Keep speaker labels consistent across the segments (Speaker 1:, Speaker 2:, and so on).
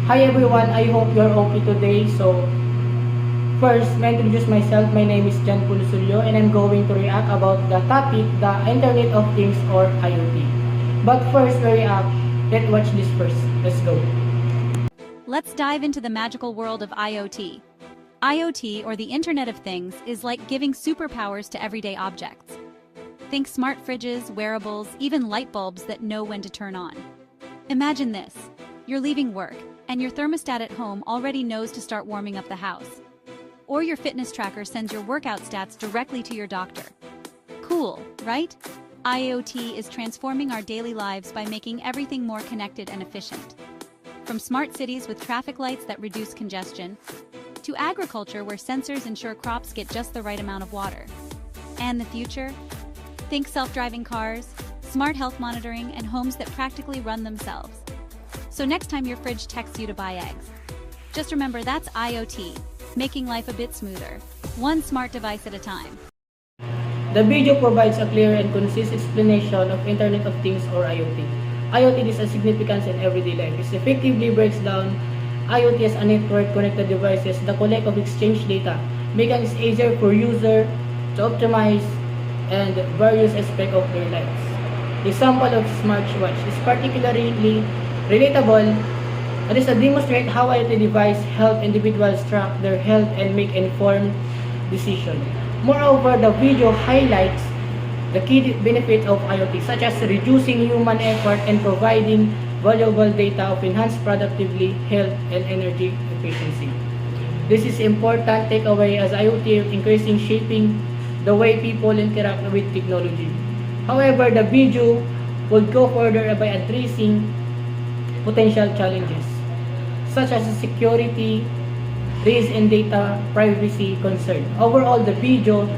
Speaker 1: Hi everyone, I hope you're okay today. First, may I introduce myself. My name is Jan Pulusulyo and I'm going to react about the topic, the Internet of Things or IoT. But first, we react. Let's watch this first. Let's go.
Speaker 2: Let's dive into the magical world of IoT. IoT, or the Internet of Things, is like giving superpowers to everyday objects. Think smart fridges, wearables, even light bulbs that know when to turn on. Imagine this. You're leaving work, and your thermostat at home already knows to start warming up the house. Or your fitness tracker sends your workout stats directly to your doctor. Cool, right? IoT is transforming our daily lives by making everything more connected and efficient. From smart cities with traffic lights that reduce congestion, to agriculture where sensors ensure crops get just the right amount of water. And the future? Think self-driving cars, smart health monitoring, and homes that practically run themselves. So next time your fridge texts you to buy eggs, just remember that's IoT, making life a bit smoother, one smart device at a time.
Speaker 1: The video provides a clear and concise explanation of Internet of Things or IoT. IoT is a significance in everyday life. It effectively breaks down IoT as a network connected devices that collect or exchange data, making it easier for users to optimize and various aspects of their lives. The example of smartwatch is particularly relatable. It is to demonstrate how IoT devices help individuals track their health and make informed decisions. Moreover, the video highlights the key benefits of IoT, such as reducing human effort and providing valuable data of enhanced productivity, health, and energy efficiency. This is important takeaway as IoT is increasing shaping the way people interact with technology. However, the video would go further by addressing potential challenges, such as security, risk, and data privacy concern. Overall, the video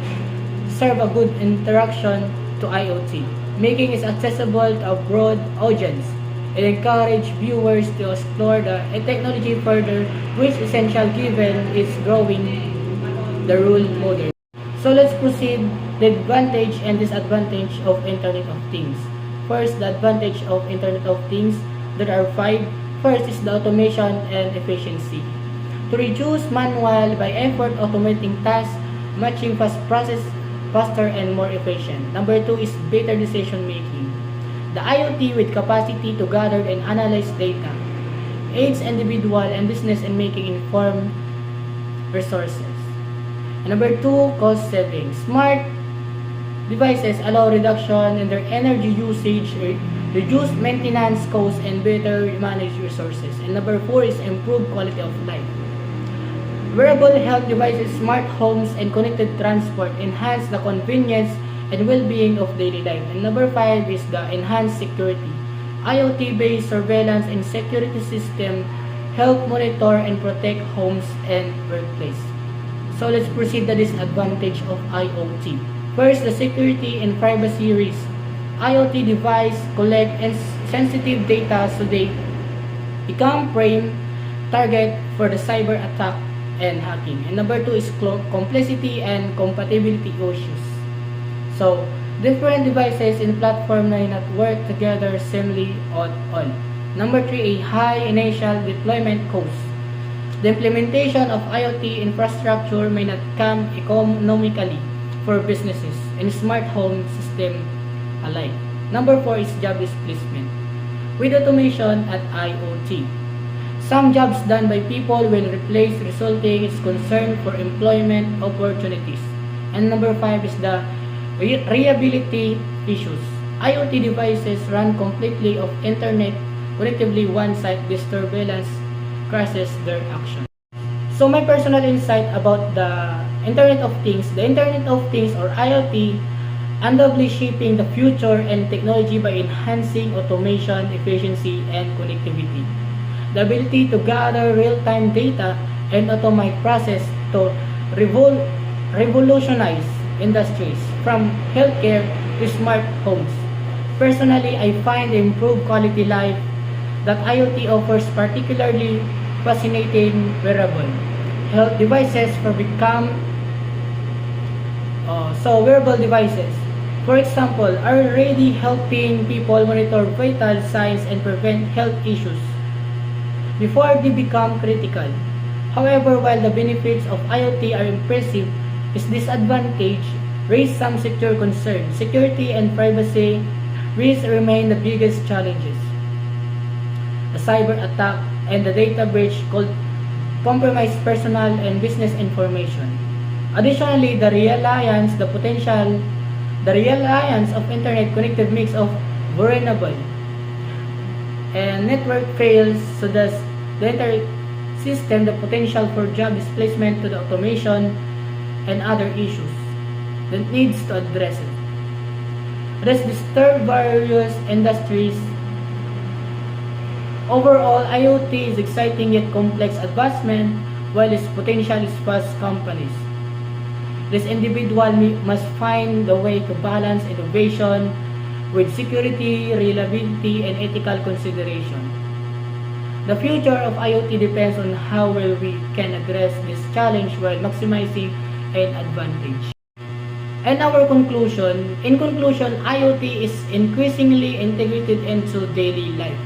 Speaker 1: serves a good interaction to IoT, making it accessible to a broad audience and encourage viewers to explore the technology further, which is essential given its growing the role model. So let's proceed the advantage and disadvantage of Internet of Things. First, the advantage of Internet of Things. There are 5. First is the automation and efficiency. To reduce manual by effort automating tasks, matching fast process faster and more efficient. Number 2 is better decision making. The IoT with capacity to gather and analyze data aids individual and business in making informed resources. And number 2, cost saving. Smart devices allow reduction in their energy usage, reduce maintenance costs, and better manage resources. And number 4 is improved quality of life. Wearable health devices, smart homes, and connected transport enhance the convenience and well-being of daily life. And number 5 is the enhanced security. IoT-based surveillance and security system help monitor and protect homes and workplace. So let's proceed to the disadvantage of IoT. First, the security and privacy risk. IoT device collect sensitive data, so they become prime target for the cyber attack and hacking. And number 2 is complexity and compatibility issues. So different devices and platform may not work together seamlessly on all. Number 3, a high initial deployment cost. The implementation of IoT infrastructure may not come economically for businesses and smart home system alike. Number 4 is job displacement. With automation at IoT, some jobs done by people will replace, resulting in concern for employment opportunities. And number 5 is the reliability issues. IoT devices run completely off internet connectivity one site disturbance crashes their action. So my personal insight about the Internet of Things. The Internet of Things or IoT undoubtedly shaping the future and technology by enhancing automation, efficiency, and connectivity. The ability to gather real-time data and automate process to revolutionize industries from healthcare to smart homes. Personally, I find the improved quality life that IoT offers particularly fascinating. Wearable health devices for become wearable devices, for example, are already helping people monitor vital signs and prevent health issues. before they become critical. However, while the benefits of IoT are impressive, its disadvantage raise some secure concerns. Security and privacy risks remain the biggest challenges. The cyber attack and the data breach could compromise personal and business information. Additionally, the reliance of internet connected mix of vulnerable and network fails, so thus the entire system the potential for job displacement to the automation and other issues that needs to address it. This disturb various industries. Overall, IoT is exciting yet complex advancement, while its potential is vast companies. This individual must find a way to balance innovation with security, reliability, and ethical consideration. The future of IoT depends on how well we can address this challenge while maximizing an advantage. And in conclusion, IoT is increasingly integrated into daily life,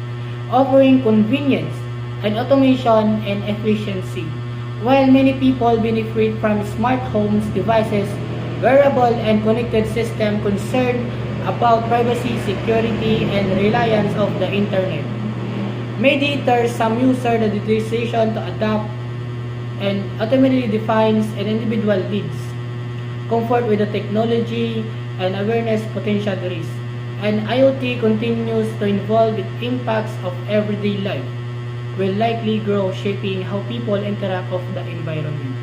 Speaker 1: offering convenience and automation and efficiency. While many people benefit from smart homes, devices, wearable and connected systems concerned about privacy, security, and reliance of the internet, may deter some user the decision to adopt and ultimately defines an individual needs, comfort with the technology, and awareness potential risks. And IoT continues to involve the impacts of everyday life will likely grow, shaping how people interact with the environment.